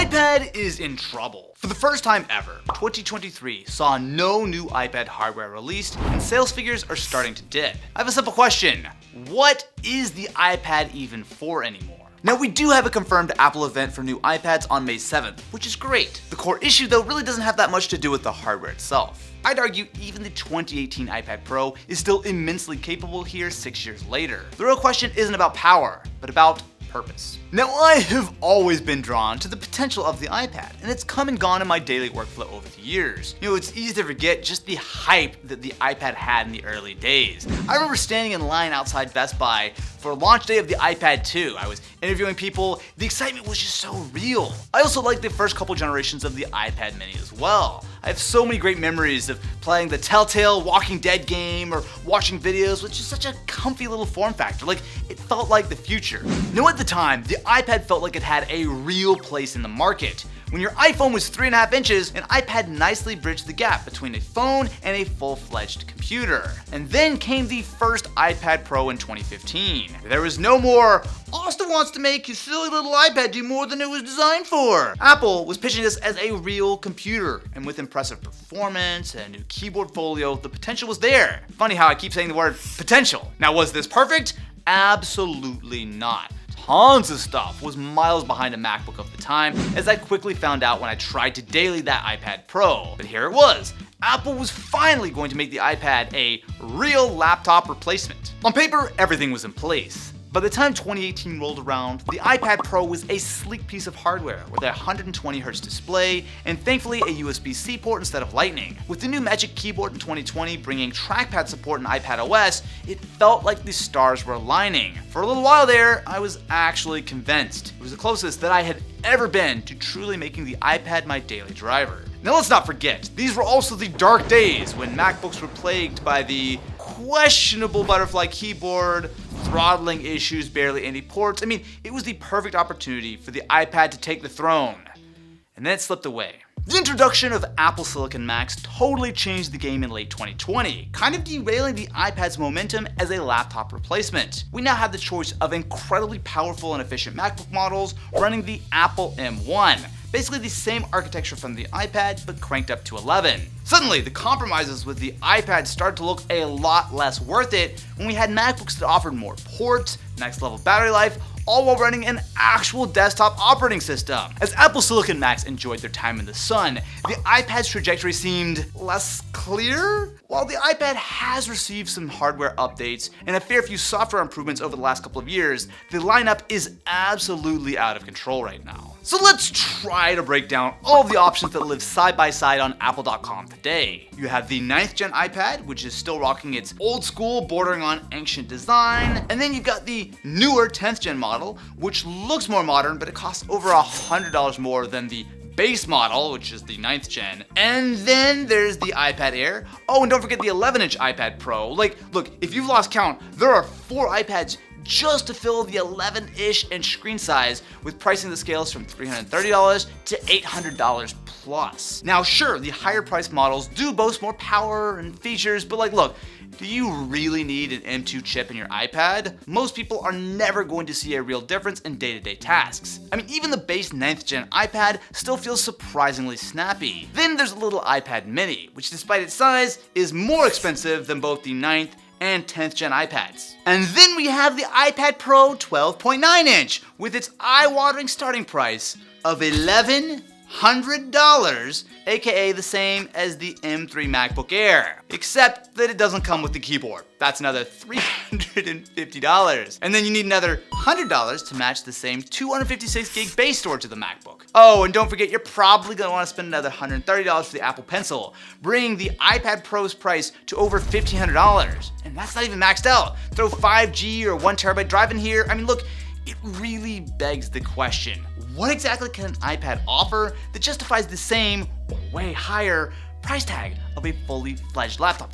iPad is in trouble. For the first time ever, 2023 saw no new iPad hardware released, and sales figures are starting to dip. I have a simple question. What is the iPad even for anymore? Now, we do have a confirmed Apple event for new iPads on May 7th, which is great. The core issue, though, really doesn't have that much to do with the hardware itself. I'd argue even the 2018 iPad Pro is still immensely capable here 6 years later. The real question isn't about power, but about purpose. Now, I have always been drawn to the potential of the iPad, and it's come and gone in my daily workflow over the years. It's easy to forget just the hype that the iPad had in the early days. I remember standing in line outside Best Buy for launch day of the iPad 2. I was interviewing people. The excitement was just so real. I also liked the first couple generations of the iPad mini as well. I have so many great memories of playing the Telltale Walking Dead game or watching videos with just such a comfy little form factor. It felt like the future. At the time, the iPad felt like it had a real place in the market. When your iPhone was 3.5 inches, an iPad nicely bridged the gap between a phone and a full-fledged computer. And then came the first iPad Pro in 2015. There was no more, Austin wants to make his silly little iPad do more than it was designed for. Apple was pitching this as a real computer, and with impressive performance and a new keyboard folio, the potential was there. Funny how I keep saying the word potential. Now, was this perfect? Absolutely not. Tons of stuff was miles behind a MacBook of the time, as I quickly found out when I tried to daily that iPad Pro. But here it was. Apple was finally going to make the iPad a real laptop replacement. On paper, everything was in place. By the time 2018 rolled around, the iPad Pro was a sleek piece of hardware with a 120Hz display and thankfully a USB-C port instead of Lightning. With the new Magic Keyboard in 2020 bringing trackpad support in iPadOS, it felt like the stars were aligning. For a little while there, I was actually convinced. It was the closest that I had ever been to truly making the iPad my daily driver. Now, let's not forget, these were also the dark days when MacBooks were plagued by the questionable butterfly keyboard, throttling issues, barely any ports. It was the perfect opportunity for the iPad to take the throne. And then it slipped away. The introduction of Apple Silicon Macs totally changed the game in late 2020, kind of derailing the iPad's momentum as a laptop replacement. We now have the choice of incredibly powerful and efficient MacBook models running the Apple M1. Basically the same architecture from the iPad, but cranked up to 11. Suddenly, the compromises with the iPad started to look a lot less worth it when we had MacBooks that offered more ports, next level battery life, all while running an actual desktop operating system. As Apple Silicon Macs enjoyed their time in the sun, the iPad's trajectory seemed less clear. While the iPad has received some hardware updates and a fair few software improvements over the last couple of years, the lineup is absolutely out of control right now. So let's try to break down all of the options that live side by side on Apple.com today. You have the 9th gen iPad, which is still rocking its old school, bordering on ancient design. And then you've got the newer 10th gen model, which looks more modern, but it costs over $100 more than the base model, which is the 9th gen. And then there's the iPad Air. Oh, and don't forget the 11-inch iPad Pro. Look, if you've lost count, there are 4 iPads just to fill the 11-ish inch screen size, with pricing that scales from $330 to $800 plus. Now, sure, the higher priced models do boast more power and features, but look, do you really need an M2 chip in your iPad? Most people are never going to see a real difference in day-to-day tasks. Even the base 9th gen iPad still feels surprisingly snappy. Then there's a little iPad mini, which despite its size is more expensive than both the 9th and 10th gen iPads. And then we have the iPad Pro 12.9 inch with its eye-watering starting price of $1,100, aka the same as the M3 MacBook Air, except that it doesn't come with the keyboard. That's another $350. And then you need another $100 to match the same 256 gig base storage of the MacBook. Oh, and don't forget, you're probably gonna wanna spend another $130 for the Apple Pencil, bringing the iPad Pro's price to over $1,500. And that's not even maxed out. Throw 5G or 1TB drive in here. Look, it really begs the question, what exactly can an iPad offer that justifies the same or way higher price tag of a fully fledged laptop?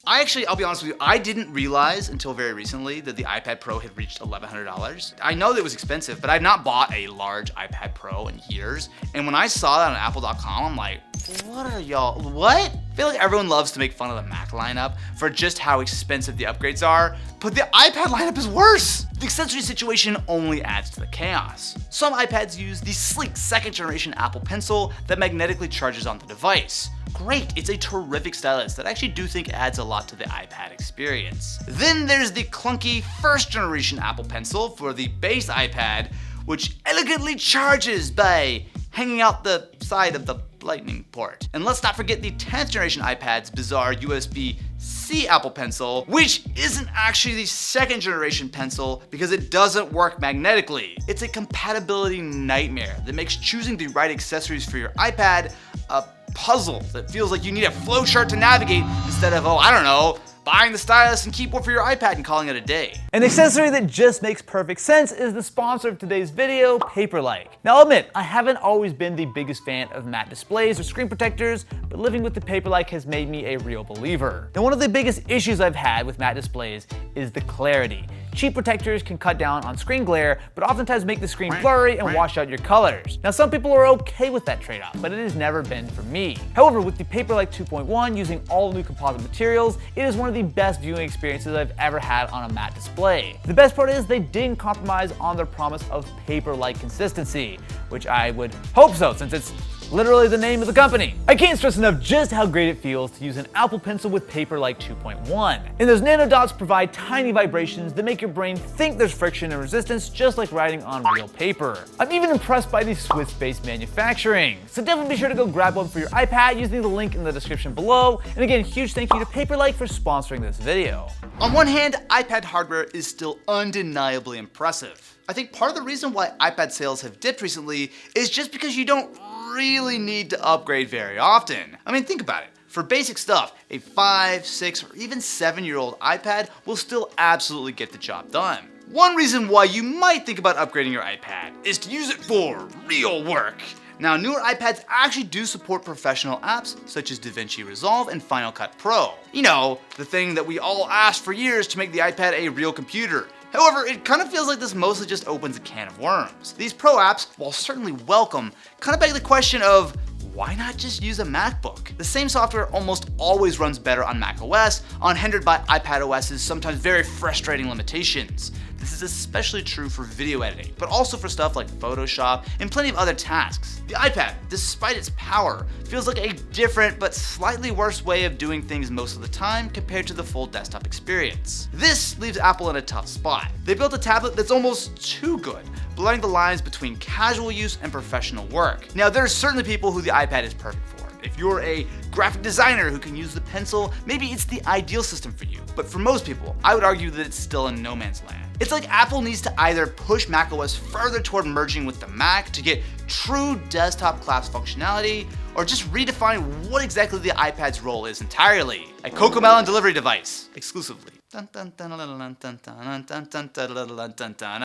I'll be honest with you, I didn't realize until very recently that the iPad Pro had reached $1,100. I know that it was expensive, but I've not bought a large iPad Pro in years. And when I saw that on Apple.com, I'm like, What are y'all, what? I feel like everyone loves to make fun of the Mac lineup for just how expensive the upgrades are, but the iPad lineup is worse. The accessory situation only adds to the chaos. Some iPads use the sleek second generation Apple Pencil that magnetically charges on the device. Great, it's a terrific stylus that I actually do think adds a lot to the iPad experience. Then there's the clunky first generation Apple Pencil for the base iPad, which elegantly charges by hanging out the side of the lightning port. And let's not forget the 10th generation iPad's bizarre USB-C Apple Pencil, which isn't actually the second generation pencil because it doesn't work magnetically. It's a compatibility nightmare that makes choosing the right accessories for your iPad a puzzle that feels like you need a flowchart to navigate instead of, I don't know, buying the stylus and keyboard for your iPad and calling it a day. An accessory that just makes perfect sense is the sponsor of today's video, Paperlike. Now I'll admit, I haven't always been the biggest fan of matte displays or screen protectors, but living with the Paperlike has made me a real believer. Now one of the biggest issues I've had with matte displays is the clarity. Cheap protectors can cut down on screen glare, but oftentimes make the screen blurry and wash out your colors. Now some people are okay with that trade-off, but it has never been for me. However, with the Paperlike 2.1 using all new composite materials, it is one of the best viewing experiences I've ever had on a matte display. The best part is they didn't compromise on their promise of paper-like consistency, which I would hope so since it's literally the name of the company. I can't stress enough just how great it feels to use an Apple Pencil with Paperlike 2.1. And those nano dots provide tiny vibrations that make your brain think there's friction and resistance just like writing on real paper. I'm even impressed by the Swiss-based manufacturing. So definitely be sure to go grab one for your iPad using the link in the description below. And again, huge thank you to Paperlike for sponsoring this video. On one hand, iPad hardware is still undeniably impressive. I think part of the reason why iPad sales have dipped recently is just because you don't really need to upgrade very often. I mean, think about it. For basic stuff, a 5, 6, or even 7-year-old iPad will still absolutely get the job done. One reason why you might think about upgrading your iPad is to use it for real work. Now, newer iPads actually do support professional apps such as DaVinci Resolve and Final Cut Pro. You know, the thing that we all asked for years to make the iPad a real computer. However, it kind of feels like this mostly just opens a can of worms. These pro apps, while certainly welcome, kind of beg the question of, why not just use a MacBook? The same software almost always runs better on macOS, unhindered by iPadOS's sometimes very frustrating limitations. This is especially true for video editing, but also for stuff like Photoshop and plenty of other tasks. The iPad, despite its power, feels like a different but slightly worse way of doing things most of the time compared to the full desktop experience. This leaves Apple in a tough spot. They built a tablet that's almost too good, blurring the lines between casual use and professional work. Now, there are certainly people who the iPad is perfect for. If you're a graphic designer who can use the pencil, maybe it's the ideal system for you. But for most people, I would argue that it's still in no man's land. It's like Apple needs to either push macOS further toward merging with the Mac to get true desktop class functionality, or just redefine what exactly the iPad's role is entirely. A Cocomelon delivery device, exclusively.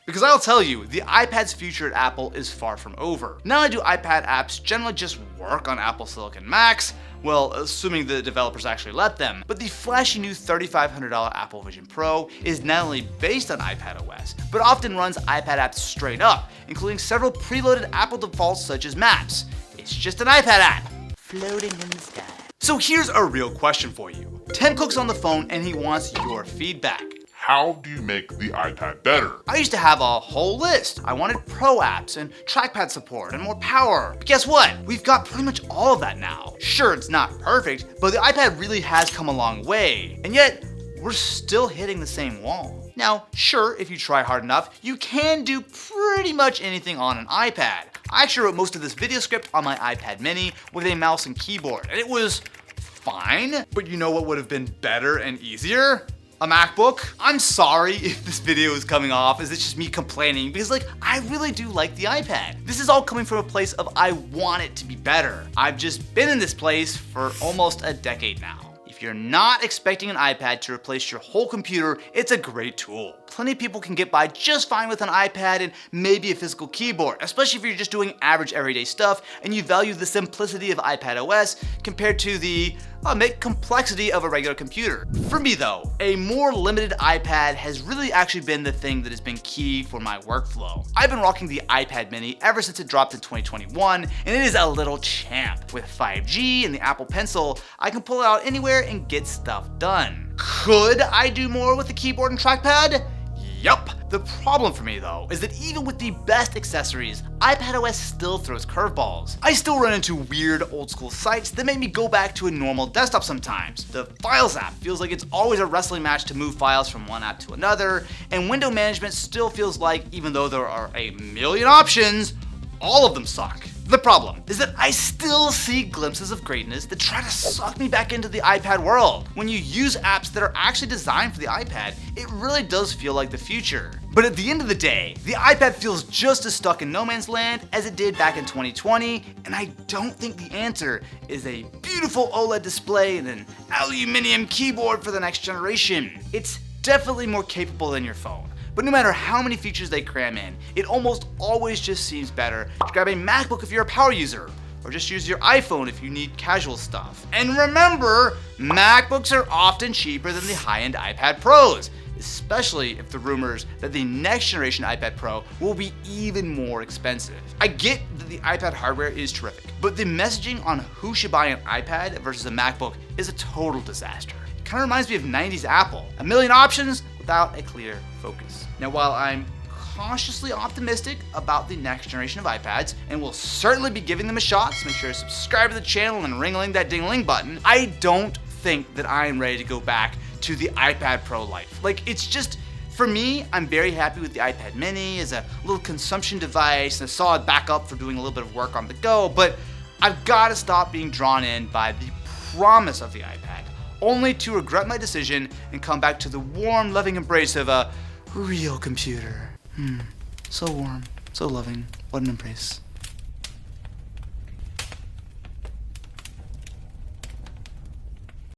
Because I'll tell you, the iPad's future at Apple is far from over. Not only do iPad apps generally just work on Apple Silicon Macs, well, assuming the developers actually let them, but the flashy new $3,500 Apple Vision Pro is not only based on iPadOS, but often runs iPad apps straight up, including several preloaded Apple defaults such as Maps. It's just an iPad app, floating in the sky. So here's a real question for you. Tim Cook's on the phone and he wants your feedback. How do you make the iPad better? I used to have a whole list. I wanted pro apps and trackpad support and more power. But guess what? We've got pretty much all of that now. Sure, it's not perfect, but the iPad really has come a long way. And yet, we're still hitting the same wall. Now, sure, if you try hard enough, you can do pretty much anything on an iPad. I actually wrote most of this video script on my iPad mini with a mouse and keyboard, and it was fine. But you know what would have been better and easier? A MacBook? I'm sorry if this video is coming off as it's just me complaining, because I really do like the iPad. This is all coming from a place of I want it to be better. I've just been in this place for almost a decade now. If you're not expecting an iPad to replace your whole computer, it's a great tool. Plenty of people can get by just fine with an iPad and maybe a physical keyboard, especially if you're just doing average everyday stuff and you value the simplicity of iPadOS compared to the make complexity of a regular computer. For me though, a more limited iPad has really actually been the thing that has been key for my workflow. I've been rocking the iPad mini ever since it dropped in 2021, and it is a little champ. With 5G and the Apple Pencil, I can pull it out anywhere and get stuff done. Could I do more with the keyboard and trackpad? Yup. The problem for me though is that even with the best accessories, iPadOS still throws curveballs. I still run into weird old school sites that make me go back to a normal desktop sometimes. The Files app feels like it's always a wrestling match to move files from one app to another, and window management still feels like, even though there are a million options, all of them suck. The problem is that I still see glimpses of greatness that try to suck me back into the iPad world. When you use apps that are actually designed for the iPad, it really does feel like the future. But at the end of the day, the iPad feels just as stuck in no man's land as it did back in 2020, and I don't think the answer is a beautiful OLED display and an aluminum keyboard for the next generation. It's definitely more capable than your phone. But no matter how many features they cram in, it almost always just seems better to grab a MacBook if you're a power user, or just use your iPhone if you need casual stuff. And remember, MacBooks are often cheaper than the high-end iPad Pros, especially if the rumors that the next generation iPad Pro will be even more expensive. I get that the iPad hardware is terrific, but the messaging on who should buy an iPad versus a MacBook is a total disaster. It kind of reminds me of 90s Apple. A million options without a clear focus. Now, while I'm cautiously optimistic about the next generation of iPads, and will certainly be giving them a shot, so make sure to subscribe to the channel and ring-a-ling that ding-a-ling button, I don't think that I am ready to go back to the iPad Pro life. Like, it's just, for me, I'm very happy with the iPad mini as a little consumption device and a solid backup for doing a little bit of work on the go, but I've got to stop being drawn in by the promise of the iPad, only to regret my decision and come back to the warm, loving embrace of a real computer. So warm, so loving, what an embrace.